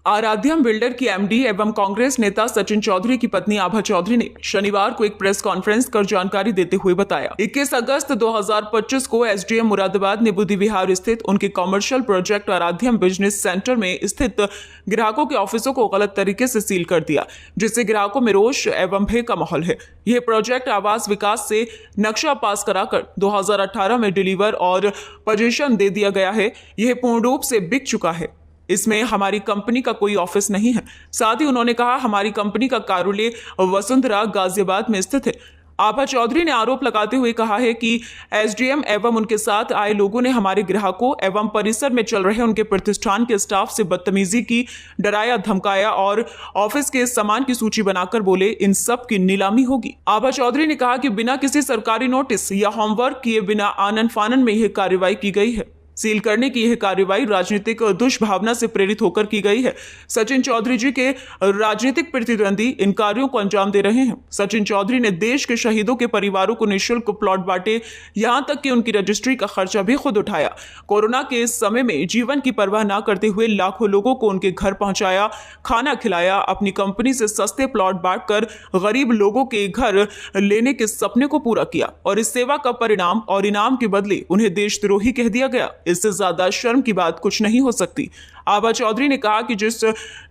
आराध्यम builder की MD एवं कांग्रेस नेता सचिन चौधरी की पत्नी आभा चौधरी ने शनिवार को एक प्रेस कॉन्फ्रेंस कर जानकारी देते हुए बताया 21 अगस्त 2025 को एसडीएम मुरादाबाद ने बुद्धि विहार स्थित उनके कॉमर्शियल प्रोजेक्ट आराध्यम बिजनेस सेंटर में स्थित ग्राहकों के ऑफिसों को गलत तरीके से सील कर दिया, जिससे ग्राहकों में रोष एवं भय का माहौल है। यह प्रोजेक्ट आवास विकास से नक्शा पास कराकर 2018 में डिलीवर और पोजीशन दे दिया गया है। यह पूर्ण रूप से बिक चुका है। इसमें हमारी कंपनी का कोई ऑफिस नहीं है। साथ ही उन्होंने कहा हमारी कंपनी का कार्यालय वसुंधरा गाजियाबाद में स्थित है। आभा चौधरी ने आरोप लगाते हुए कहा है कि एसडीएम एवं उनके साथ आए लोगों ने हमारे ग्राहकों एवं परिसर में चल रहे उनके प्रतिष्ठान के स्टाफ से बदतमीजी की, डराया धमकाया और ऑफिस के सामान की सूची बनाकर बोले इन सब की नीलामी होगी। आभा चौधरी ने कहा कि बिना किसी सरकारी नोटिस या होमवर्क किए बिना आनन फानन में यह कार्रवाई की गई है। सील करने की यह कार्रवाई राजनीतिक दुष्भावना से प्रेरित होकर की गई है। सचिन चौधरी जी के राजनीतिक प्रतिद्वंदी इन कार्यों को अंजाम दे रहे हैं। सचिन चौधरी ने देश के शहीदों के परिवारों को निःशुल्क प्लॉट बांटे, यहां तक कि उनकी रजिस्ट्री का खर्चा भी खुद उठाया। कोरोना के इस समय में जीवन की परवाह न करते हुए लाखों लोगों को उनके घर पहुंचाया, खाना खिलाया, अपनी कंपनी से सस्ते प्लॉट बांटकर गरीब लोगों के घर लेने के सपने को पूरा किया और इस सेवा का परिणाम और इनाम के बदले उन्हें देशद्रोही कह दिया गया। इससे ज्यादा शर्म की बात कुछ नहीं हो सकती। आभा चौधरी ने कहा कि जिस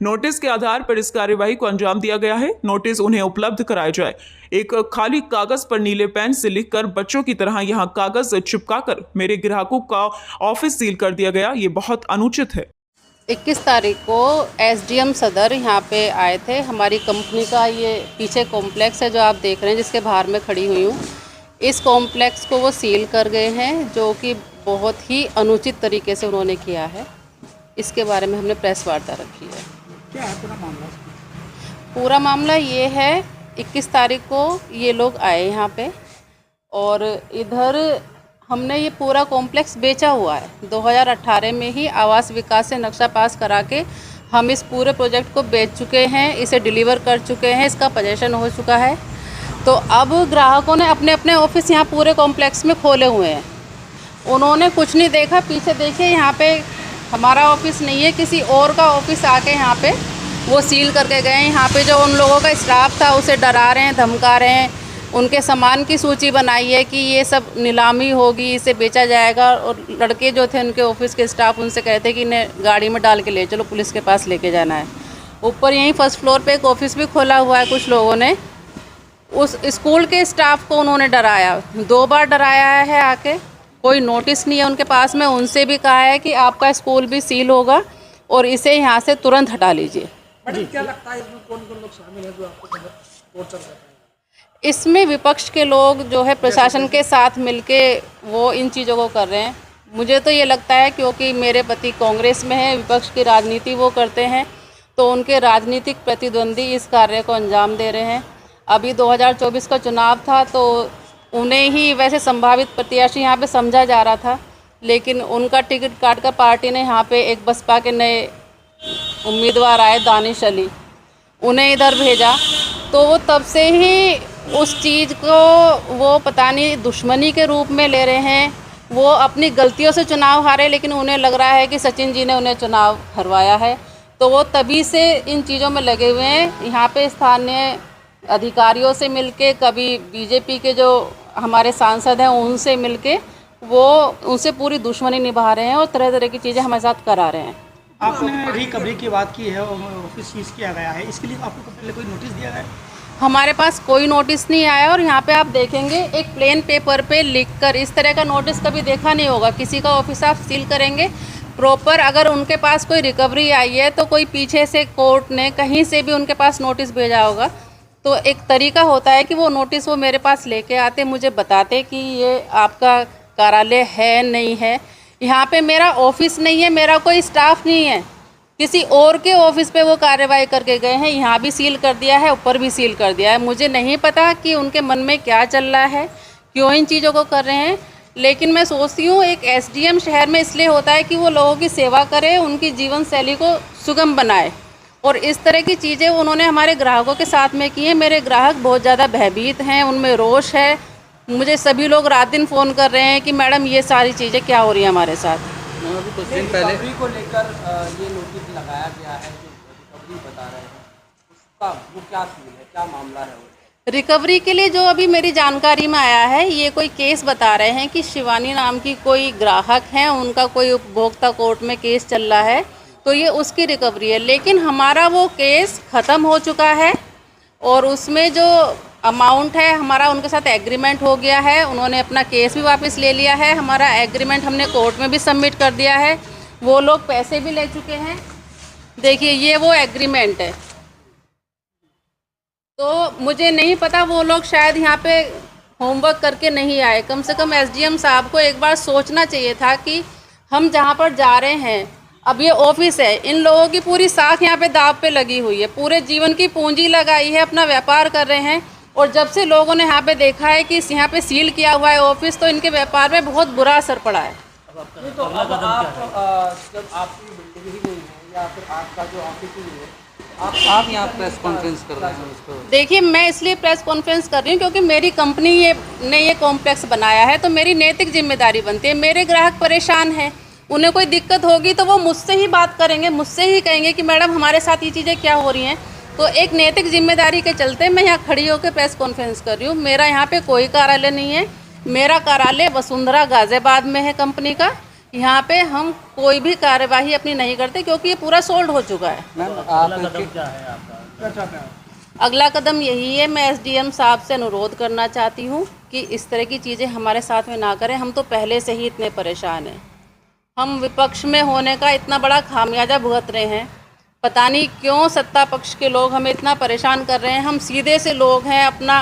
नोटिस के आधार पर इस कार्यवाही को अंजाम दिया गया है, नोटिस उन्हें उपलब्ध कराया जाए। एक खाली कागज पर नीले पेन से लिखकर बच्चों की तरह यहां कागज चिपकाकर मेरे ग्राहकों का ऑफिस सील कर दिया गया, ये बहुत अनुचित है। 21 तारीख को एसडीएम सदर यहाँ पे आए थे। हमारी कंपनी का ये पीछे कॉम्प्लेक्स है जो आप देख रहे हैं, जिसके बाहर में खड़ी हुई हूँ। इस कॉम्प्लेक्स को वो सील कर गए हैं, जो कि बहुत ही अनुचित तरीके से उन्होंने किया है। इसके बारे में हमने प्रेस वार्ता रखी है। क्या है पूरा मामला? पूरा मामला ये है, 21 तारीख को ये लोग आए यहाँ पे और इधर हमने ये पूरा कॉम्प्लेक्स बेचा हुआ है। 2018 में ही आवास विकास से नक्शा पास करा के हम इस पूरे प्रोजेक्ट को बेच चुके हैं, इसे डिलीवर कर चुके हैं, इसका पोजीशन हो चुका है। तो अब ग्राहकों ने अपने अपने ऑफिस यहाँ पूरे कॉम्प्लेक्स में खोले हुए हैं। उन्होंने कुछ नहीं देखा, पीछे देखिए यहाँ पे हमारा ऑफिस नहीं है, किसी और का ऑफिस आके यहाँ पे वो सील करके गए। यहाँ पे जो उन लोगों का स्टाफ था उसे डरा रहे हैं, धमका रहे हैं, उनके सामान की सूची बनाई है कि ये सब नीलामी होगी, इसे बेचा जाएगा। और लड़के जो थे उनके ऑफिस के स्टाफ उनसे कहते कि इन्हें गाड़ी में डाल के ले चलो, पुलिस के पास लेके जाना है। ऊपर यहीं फर्स्ट फ्लोर पर एक ऑफिस भी खोला हुआ है। कुछ लोगों ने उस स्कूल के स्टाफ को उन्होंने डराया, 2 बार डराया है आके। कोई नोटिस नहीं है उनके पास में। उनसे भी कहा है कि आपका स्कूल भी सील होगा और इसे यहाँ से तुरंत हटा लीजिए। क्या लगता है इसमें कौन कौन लोग शामिल हैं जो आपको सपोर्ट चल रहा है? इसमें विपक्ष के लोग जो है प्रशासन के साथ मिलके वो इन चीज़ों को कर रहे हैं। मुझे तो ये लगता है क्योंकि मेरे पति कांग्रेस में है, विपक्ष की राजनीति वो करते हैं, तो उनके राजनीतिक प्रतिद्वंदी इस कार्य को अंजाम दे रहे हैं। अभी 2024 का चुनाव था तो उन्हें ही वैसे संभावित प्रत्याशी यहाँ पे समझा जा रहा था, लेकिन उनका टिकट काटकर पार्टी ने यहाँ पे एक बसपा के नए उम्मीदवार आए दानिश अली, उन्हें इधर भेजा। तो वो तब से ही उस चीज़ को वो पता नहीं दुश्मनी के रूप में ले रहे हैं। वो अपनी गलतियों से चुनाव हारे, लेकिन उन्हें लग रहा है कि सचिन जी ने उन्हें चुनाव हरवाया है, तो वो तभी से इन चीज़ों में लगे हुए हैं। यहाँ पे स्थानीय अधिकारियों से मिलके, कभी बीजेपी के जो हमारे सांसद हैं उनसे मिलके वो उनसे पूरी दुश्मनी निभा रहे हैं और तरह तरह की चीज़ें हमारे साथ करा रहे हैं। आपने रिकवरी की बात की है, ऑफिस सीज किया गया है, इसके लिए आपको पहले कोई नोटिस दिया गया है? हमारे पास कोई नोटिस नहीं आया और यहाँ पे आप देखेंगे एक प्लेन पेपर पे लिखकर, इस तरह का नोटिस कभी देखा नहीं होगा। किसी का ऑफिस आप सील करेंगे प्रॉपर, अगर उनके पास कोई रिकवरी आई है तो कोई पीछे से कोर्ट ने कहीं से भी उनके पास नोटिस भेजा होगा। तो एक तरीका होता है कि वो नोटिस वो मेरे पास लेके आते, मुझे बताते कि ये आपका कार्यालय है नहीं है। यहाँ पे मेरा ऑफिस नहीं है, मेरा कोई स्टाफ नहीं है, किसी और के ऑफिस पे वो कार्रवाई करके गए हैं। यहाँ भी सील कर दिया है, ऊपर भी सील कर दिया है। मुझे नहीं पता कि उनके मन में क्या चल रहा है, क्यों इन चीज़ों को कर रहे हैं, लेकिन मैं सोचती हूँ एक एसडीएम शहर में इसलिए होता है कि वो लोगों की सेवा करे, उनकी जीवन शैली को सुगम बनाए, और इस तरह की चीज़ें उन्होंने हमारे ग्राहकों के साथ में की हैं। मेरे ग्राहक बहुत ज़्यादा भयभीत हैं, उनमें रोष है। मुझे सभी लोग रात दिन फ़ोन कर रहे हैं कि मैडम ये सारी चीज़ें क्या हो रही हैं हमारे साथ। अभी कुछ दिन पहले को लेकर ये नोटिस लगाया गया है, रिकवरी बता रहे हैं, उसका वो क्या सीन है, क्या मामला है वो? रिकवरी के लिए जो अभी मेरी जानकारी में आया है, ये कोई केस बता रहे हैं कि शिवानी नाम की कोई ग्राहक हैं, उनका कोई उपभोक्ता कोर्ट में केस चल रहा है, तो ये उसकी रिकवरी है। लेकिन हमारा वो केस ख़त्म हो चुका है और उसमें जो अमाउंट है हमारा उनके साथ एग्रीमेंट हो गया है, उन्होंने अपना केस भी वापस ले लिया है, हमारा एग्रीमेंट हमने कोर्ट में भी सबमिट कर दिया है, वो लोग पैसे भी ले चुके हैं। देखिए ये वो एग्रीमेंट है। तो मुझे नहीं पता, वो लोग शायद यहाँ पे होमवर्क करके नहीं आए। कम से कम एसडीएम साहब को एक बार सोचना चाहिए था कि हम जहाँ पर जा रहे हैं, अब ये ऑफिस है, इन लोगों की पूरी साख यहाँ पे दाव पे लगी हुई है, पूरे जीवन की पूंजी लगाई है, अपना व्यापार कर रहे हैं, और जब से लोगों ने यहाँ पे देखा है कि यहाँ पे सील किया हुआ है ऑफिस, तो इनके व्यापार में बहुत बुरा असर पड़ा है। तो अब आप जब आपकी बिल्डिंग ही नहीं है या फिर आपका जो ऑफिस ही है, आप यहाँ प्रेस कॉन्फ्रेंस कर रहे हैं उसको? देखिए मैं इसलिए प्रेस कॉन्फ्रेंस कर रही हूँ क्योंकि मेरी कंपनी ने ये कॉम्प्लेक्स बनाया है, तो मेरी नैतिक जिम्मेदारी बनती है। मेरे ग्राहक परेशान हैं, उन्हें कोई दिक्कत होगी तो वो मुझसे ही बात करेंगे, मुझसे ही कहेंगे कि मैडम हमारे साथ ये चीज़ें क्या हो रही हैं। तो एक नैतिक जिम्मेदारी के चलते मैं यहाँ खड़ी होकर प्रेस कॉन्फ्रेंस कर रही हूँ। मेरा यहाँ पे कोई कार्यालय नहीं है, मेरा कार्यालय वसुंधरा गाजियाबाद में है कंपनी का। यहाँ पे हम कोई भी कार्यवाही अपनी नहीं करते क्योंकि ये पूरा सोल्ड हो चुका है। अगला कदम यही है, मैं एसडीएम साहब से अनुरोध करना चाहती हूँ कि इस तरह की चीज़ें हमारे साथ में ना करें। हम तो पहले से ही इतने परेशान हैं, हम विपक्ष में होने का इतना बड़ा खामियाजा भुगत रहे हैं, पता नहीं क्यों सत्ता पक्ष के लोग हमें इतना परेशान कर रहे हैं। हम सीधे से लोग हैं, अपना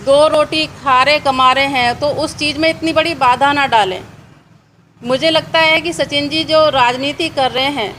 2 रोटी खा रहे कमा रहे हैं, तो उस चीज़ में इतनी बड़ी बाधा ना डालें। मुझे लगता है कि सचिन जी जो राजनीति कर रहे हैं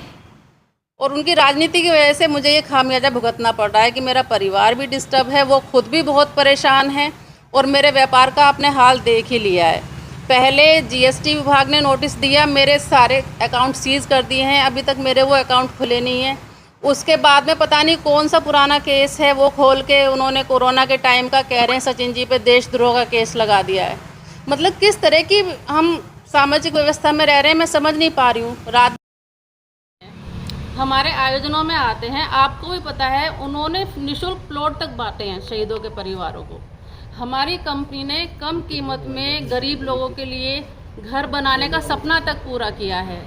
और उनकी राजनीति की वजह से मुझे ये खामियाजा भुगतना पड़ रहा है कि मेरा परिवार भी डिस्टर्ब है, वो खुद भी बहुत परेशान हैं और मेरे व्यापार का आपने हाल देख ही लिया है। पहले जीएसटी विभाग ने नोटिस दिया, मेरे सारे अकाउंट सीज कर दिए हैं, अभी तक मेरे वो अकाउंट खुले नहीं हैं। उसके बाद में पता नहीं कौन सा पुराना केस है, वो खोल के उन्होंने कोरोना के टाइम का कह रहे हैं सचिन जी पे देशद्रोह का केस लगा दिया है। मतलब किस तरह की हम सामाजिक व्यवस्था में रह रहे हैं, मैं समझ नहीं पा रही हूँ। रात हमारे आयोजनों में आते हैं, आपको भी पता है, उन्होंने निःशुल्क प्लॉट तक बांटे हैं शहीदों के परिवारों को। हमारी कंपनी ने कम कीमत में गरीब लोगों के लिए घर बनाने का सपना तक पूरा किया है।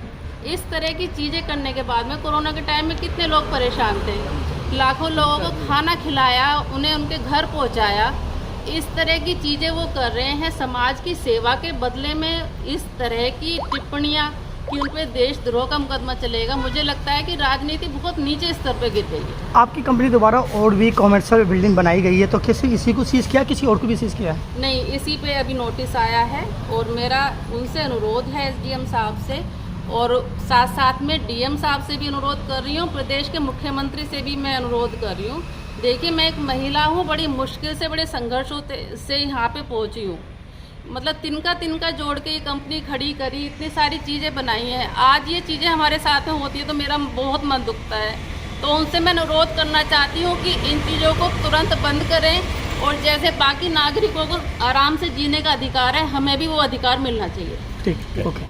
इस तरह की चीज़ें करने के बाद में कोरोना के टाइम में कितने लोग परेशान थे, लाखों लोगों को खाना खिलाया, उन्हें उनके घर पहुंचाया। इस तरह की चीज़ें वो कर रहे हैं समाज की सेवा के बदले में। इस तरह की टिप्पणियाँ कि उन पर देशद्रोह का मुकदमा चलेगा, मुझे लगता है कि राजनीति बहुत नीचे स्तर पे गिर गई है। आपकी कंपनी द्वारा और भी कॉमर्शियल बिल्डिंग बनाई गई है, तो किसी इसी को सीज किया, किसी और को भी सीज किया है? नहीं, इसी पे अभी नोटिस आया है और मेरा उनसे अनुरोध है एसडीएम साहब से, और साथ साथ में डीएम साहब से भी अनुरोध कर रही हूँ, प्रदेश के मुख्यमंत्री से भी मैं अनुरोध कर रही हूँ। देखिए मैं एक महिला हूँ, बड़ी मुश्किल से बड़े संघर्षों से यहाँ पे पहुँची हूँ। मतलब तिनका जोड़ के ये कंपनी खड़ी करी, इतनी सारी चीज़ें बनाई हैं, आज ये चीज़ें हमारे साथ में होती है तो मेरा बहुत मन दुखता है। तो उनसे मैं अनुरोध करना चाहती हूँ कि इन चीज़ों को तुरंत बंद करें, और जैसे बाकी नागरिकों को आराम से जीने का अधिकार है, हमें भी वो अधिकार मिलना चाहिए। ठीक, ओके।